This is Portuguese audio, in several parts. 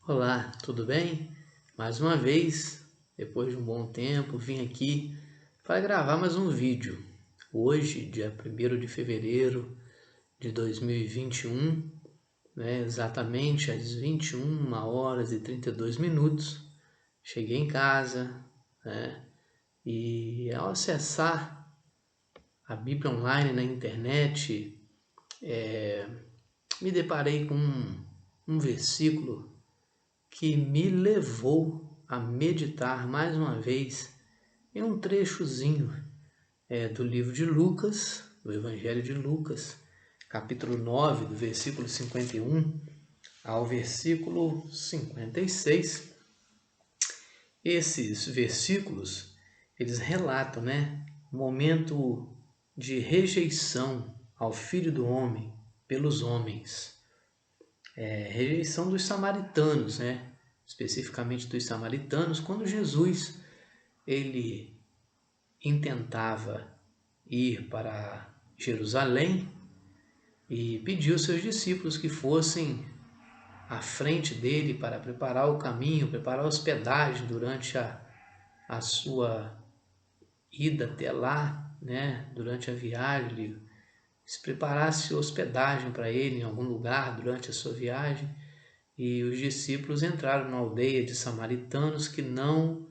Olá, tudo bem? Mais uma vez, depois de um bom tempo, vim aqui para gravar mais um vídeo. Hoje, dia 1º de fevereiro de 2021, exatamente às 21 horas e 32 minutos, cheguei em casa, e ao acessar a Bíblia Online na internet, me deparei com um versículo que me levou a meditar mais uma vez em um trechozinho do livro de Lucas, do Evangelho de Lucas, capítulo 9, do versículo 51 ao versículo 56. Esses versículos, eles relatam, um momento de rejeição ao Filho do Homem pelos homens. Rejeição dos samaritanos, especificamente dos samaritanos, quando Jesus ele intentava ir para Jerusalém e pediu aos seus discípulos que fossem à frente dele para preparar o caminho, preparar a hospedagem durante a sua ida até lá, durante a viagem, ele se preparasse hospedagem para ele em algum lugar durante a sua viagem. E os discípulos entraram na aldeia de samaritanos que não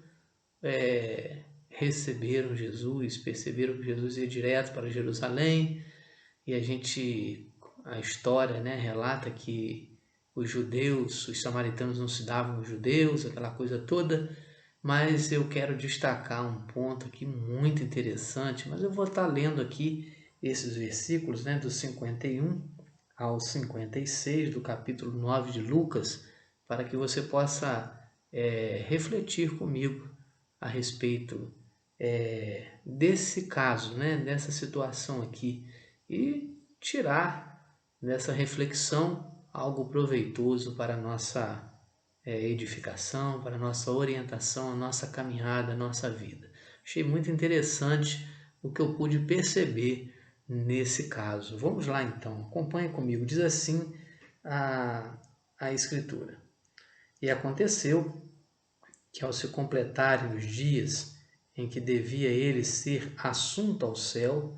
receberam Jesus, perceberam que Jesus ia direto para Jerusalém. E a história relata que os judeus, os samaritanos não se davam com os judeus, aquela coisa toda. Mas eu quero destacar um ponto aqui muito interessante, mas eu vou estar lendo aqui esses versículos, do 51 ao 56 do capítulo 9 de Lucas, para que você possa refletir comigo a respeito desse caso, dessa situação aqui, e tirar dessa reflexão algo proveitoso para a nossa edificação, para a nossa orientação, a nossa caminhada, a nossa vida. Achei muito interessante o que eu pude perceber nesse caso. Vamos lá então, acompanhe comigo. Diz assim a Escritura: E aconteceu que, ao se completarem os dias em que devia ele ser assunto ao céu,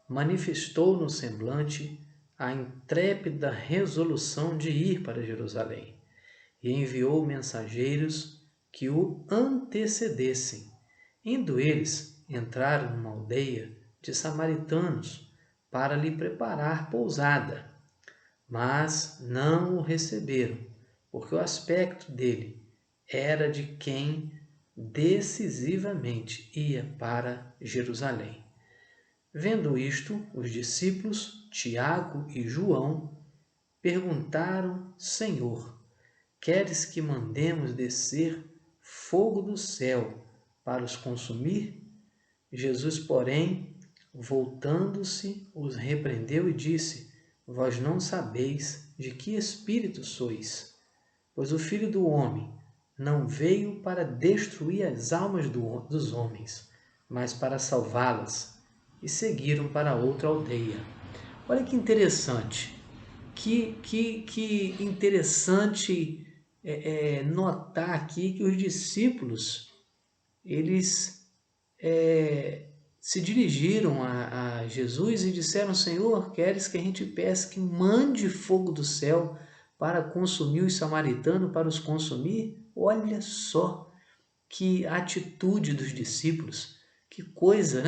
manifestou no semblante a intrépida resolução de ir para Jerusalém, e enviou mensageiros que o antecedessem. Indo eles, entraram numa aldeia de samaritanos para lhe preparar pousada, mas não o receberam, porque o aspecto dele era de quem decisivamente ia para Jerusalém. Vendo isto, os discípulos Tiago e João perguntaram: Senhor, queres que mandemos descer fogo do céu para os consumir? Jesus, porém, voltando-se, os repreendeu e disse: Vós não sabeis de que espírito sois, pois o Filho do Homem não veio para destruir as almas dos homens, mas para salvá-las. E seguiram para outra aldeia. Olha que interessante, que interessante notar aqui que os discípulos, eles se dirigiram a Jesus e disseram: Senhor, queres que a gente peça que mande fogo do céu para consumir os samaritanos, para os consumir? Olha só que atitude dos discípulos, que coisa,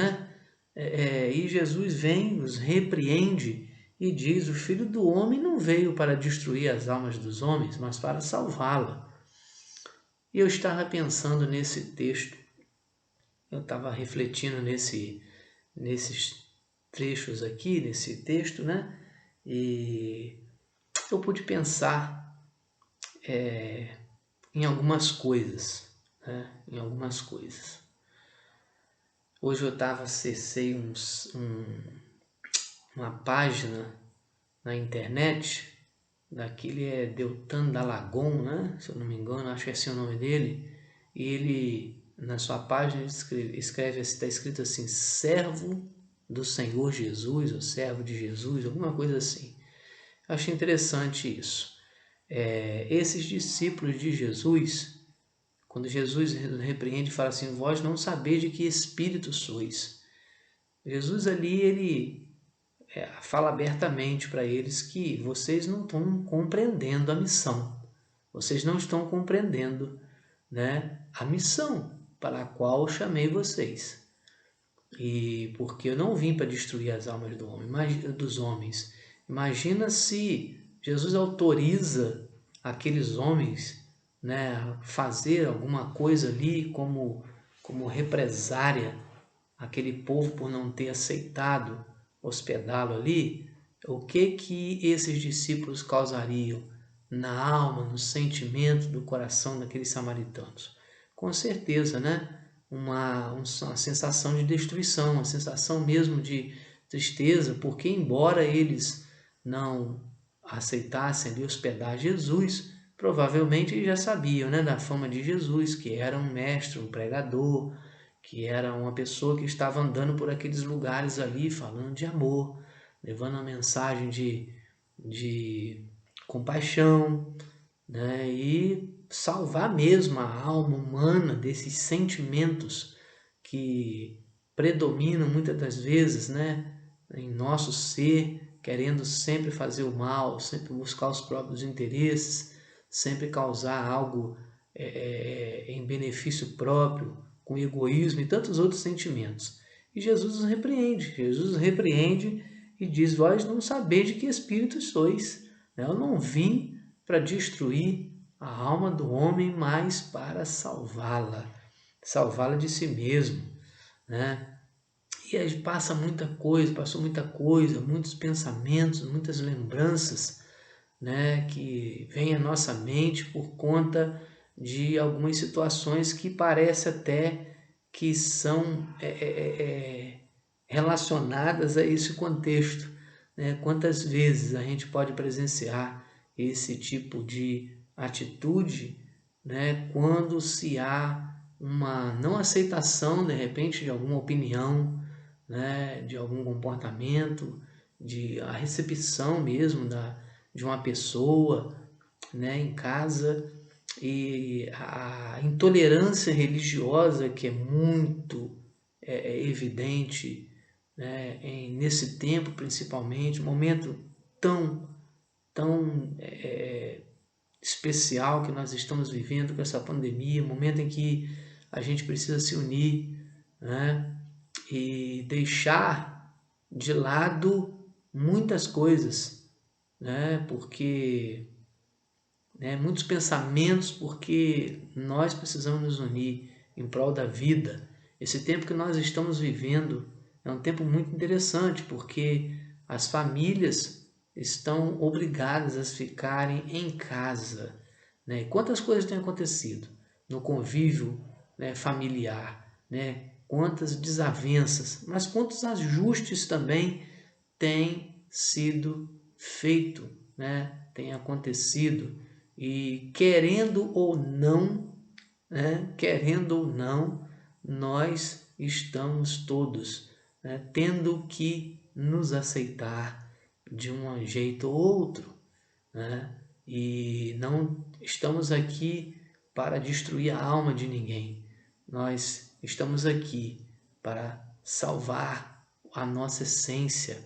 e Jesus vem, os repreende e diz: o Filho do Homem não veio para destruir as almas dos homens, mas para salvá-la. E eu estava pensando nesse texto, eu estava refletindo nesses trechos aqui, nesse texto, e eu pude pensar em algumas coisas, Hoje eu acessei uma página na internet, daquele Deltan Dallagon, se eu não me engano, acho que é assim o nome dele, e ele, na sua página, escreve, está escrito assim: servo do Senhor Jesus, ou servo de Jesus, alguma coisa assim. Eu achei interessante isso. esses discípulos de Jesus, quando Jesus repreende e fala assim, vós não sabeis de que espírito sois. Jesus ali, ele fala abertamente para eles que vocês não estão compreendendo a missão. Vocês não estão compreendendo, né, a missão para a qual eu chamei vocês. E porque eu não vim para destruir as almas dos homens. Imagina se Jesus autoriza aqueles homens, né, a fazer alguma coisa ali como represária, aquele povo por não ter aceitado hospedá-lo ali. O que esses discípulos causariam na alma, no sentimento do coração daqueles samaritanos? Com certeza, né? Uma sensação de destruição, uma sensação mesmo de tristeza, porque embora eles não aceitassem ali hospedar Jesus, provavelmente eles já sabiam, né, da fama de Jesus, que era um mestre, um pregador, que era uma pessoa que estava andando por aqueles lugares ali, falando de amor, levando a mensagem de compaixão, né, e salvar mesmo a alma humana desses sentimentos que predominam muitas das vezes, né, em nosso ser, querendo sempre fazer o mal, sempre buscar os próprios interesses, sempre causar algo em benefício próprio, com egoísmo e tantos outros sentimentos. E Jesus os repreende e diz, vós não sabeis de que espírito sois. Eu não vim para destruir a alma do homem, mas para salvá-la de si mesmo, né? E aí passou muita coisa, muitos pensamentos, muitas lembranças, né, que vêm à nossa mente por conta de algumas situações que parece até que são relacionadas a esse contexto, né? Quantas vezes a gente pode presenciar esse tipo de atitude, né, quando se há uma não aceitação, de repente, de alguma opinião, né, de algum comportamento, de a recepção mesmo de uma pessoa, né, em casa, e a intolerância religiosa que é muito evidente, né, nesse tempo principalmente, um momento tão especial que nós estamos vivendo com essa pandemia, um momento em que a gente precisa se unir, né, e deixar de lado muitas coisas, né, porque muitos pensamentos, porque nós precisamos nos unir em prol da vida. Esse tempo que nós estamos vivendo é um tempo muito interessante, porque as famílias estão obrigadas a ficarem em casa, né? E quantas coisas têm acontecido no convívio, né, familiar, né? Quantas desavenças, mas quantos ajustes também têm sido feito, né? Tem acontecido. E querendo ou não, né, nós estamos todos, né, tendo que nos aceitar de um jeito ou outro, né? E não estamos aqui para destruir a alma de ninguém. Nós estamos aqui para salvar a nossa essência.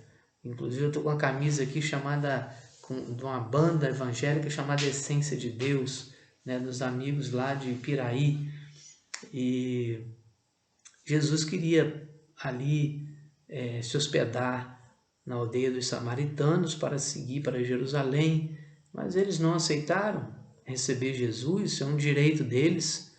Inclusive eu estou com uma camisa aqui de uma banda evangélica chamada Essência de Deus, né, dos amigos lá de Piraí. E Jesus queria ali se hospedar na aldeia dos samaritanos para seguir para Jerusalém, mas eles não aceitaram receber Jesus, isso é um direito deles,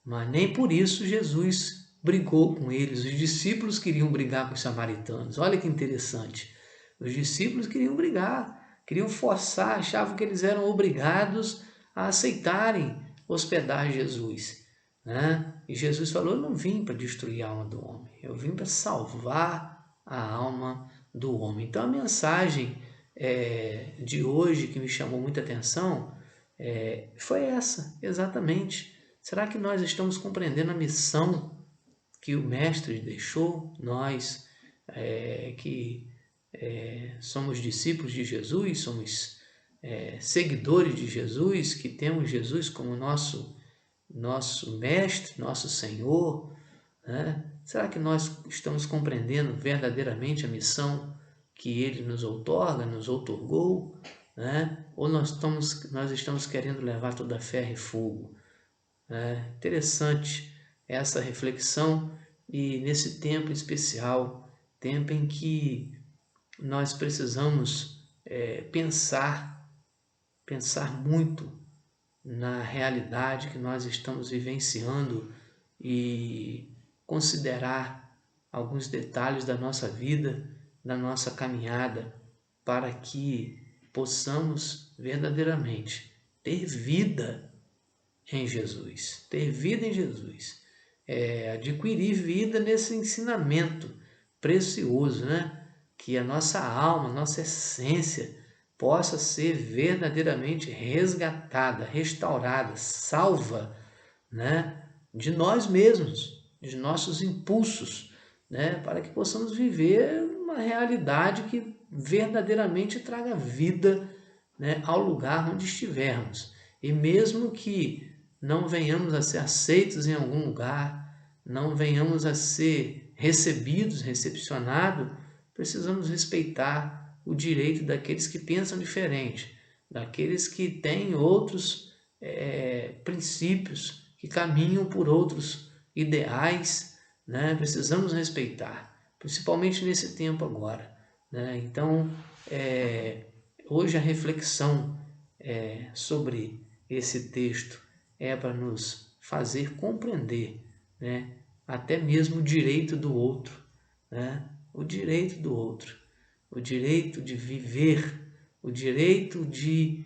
mas nem por isso Jesus brigou com eles. Os discípulos queriam brigar com os samaritanos, olha que interessante. Os discípulos queriam brigar, queriam forçar, achavam que eles eram obrigados a aceitarem hospedar Jesus, né? E Jesus falou, eu não vim para destruir a alma do homem, eu vim para salvar a alma do homem. Então a mensagem de hoje que me chamou muita atenção foi essa, exatamente. Será que nós estamos compreendendo a missão que o Mestre deixou? Nós que somos discípulos de Jesus, somos seguidores de Jesus, que temos Jesus como nosso mestre, nosso Senhor, né? Será que nós estamos compreendendo verdadeiramente a missão que Ele nos outorga, nos outorgou, né? Ou nós estamos querendo levar toda a ferro e fogo? Interessante essa reflexão, e nesse tempo especial, tempo em que nós precisamos pensar muito na realidade que nós estamos vivenciando e considerar alguns detalhes da nossa vida, da nossa caminhada, para que possamos verdadeiramente ter vida em Jesus, ter vida em Jesus, adquirir vida nesse ensinamento precioso, né? Que a nossa alma, a nossa essência possa ser verdadeiramente resgatada, restaurada, salva, né? De nós mesmos, de nossos impulsos, né? Para que possamos viver uma realidade que verdadeiramente traga vida, né? Ao lugar onde estivermos. E mesmo que não venhamos a ser aceitos em algum lugar, não venhamos a ser recebidos, recepcionados, precisamos respeitar o direito daqueles que pensam diferente, daqueles que têm outros princípios, que caminham por outros ideais, né? Precisamos respeitar, principalmente nesse tempo agora, né? Então, hoje a reflexão sobre esse texto é para nos fazer compreender, né? Até mesmo o direito do outro, né? O direito do outro, o direito de viver, o direito de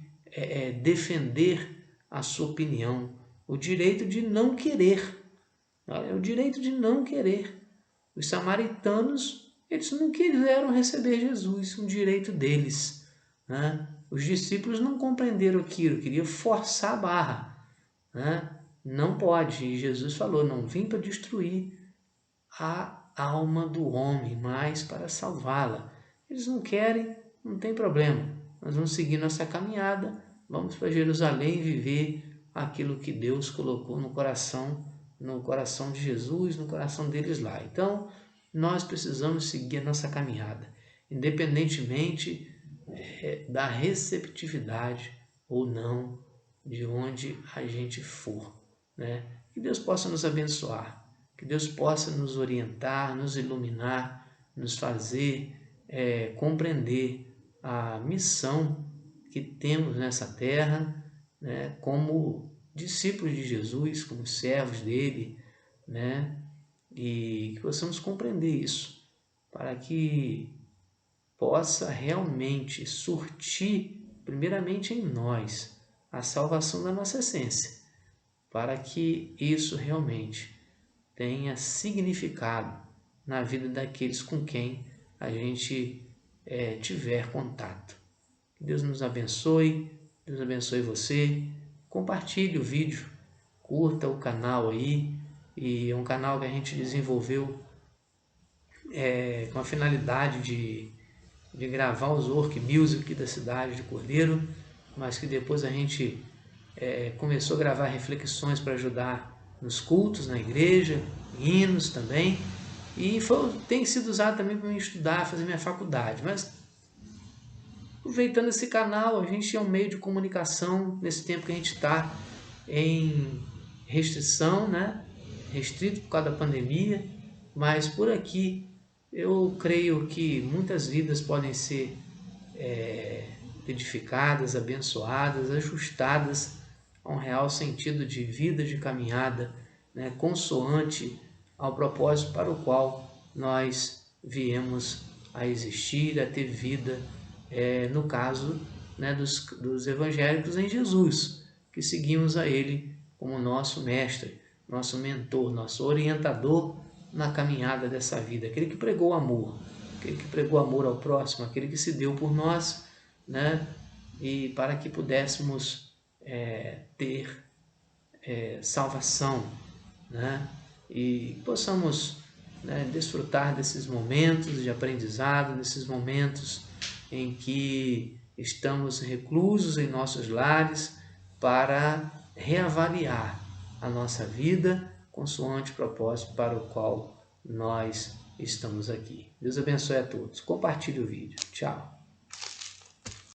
defender a sua opinião, o direito de não querer, o direito de não querer. Os samaritanos, eles não quiseram receber Jesus, um direito deles, né? Os discípulos não compreenderam aquilo, queriam forçar a barra, né? Não pode, e Jesus falou, não vim para destruir a alma do homem, mas para salvá-la. Eles não querem, não tem problema, nós vamos seguir nossa caminhada, vamos para Jerusalém viver aquilo que Deus colocou no coração de Jesus, no coração deles lá. Então, nós precisamos seguir a nossa caminhada, independentemente da receptividade ou não de onde a gente for, né? Que Deus possa nos abençoar, que Deus possa nos orientar, nos iluminar, nos fazer compreender a missão que temos nessa terra, né? Como discípulos de Jesus, como servos dele, né? E que possamos compreender isso, para que possa realmente surtir, primeiramente em nós, a salvação da nossa essência, para que isso realmente tenha significado na vida daqueles com quem a gente tiver contato. Que Deus nos abençoe, Deus abençoe você. Compartilhe o vídeo, curta o canal aí, e é um canal que a gente desenvolveu com a finalidade de gravar os work music da cidade de Cordeiro, mas que depois a gente começou a gravar reflexões para ajudar nos cultos, na igreja, hinos também, e tem sido usado também para me estudar, fazer minha faculdade. Mas aproveitando esse canal, a gente é um meio de comunicação nesse tempo que a gente está em restrição, né? Restrito por causa da pandemia, mas por aqui eu creio que muitas vidas podem ser edificadas, abençoadas, ajustadas a um real sentido de vida, de caminhada, né, consoante ao propósito para o qual nós viemos a existir, a ter vida, no caso, né, dos evangélicos em Jesus, que seguimos a Ele como nosso mestre, nosso mentor, nosso orientador na caminhada dessa vida, aquele que pregou amor, aquele que pregou amor ao próximo, aquele que se deu por nós, né, e para que pudéssemos ter salvação, né, e possamos, né, desfrutar desses momentos de aprendizado, desses momentos em que estamos reclusos em nossos lares para reavaliar a nossa vida consoante o propósito para o qual nós estamos aqui. Deus abençoe a todos. Compartilhe o vídeo. Tchau.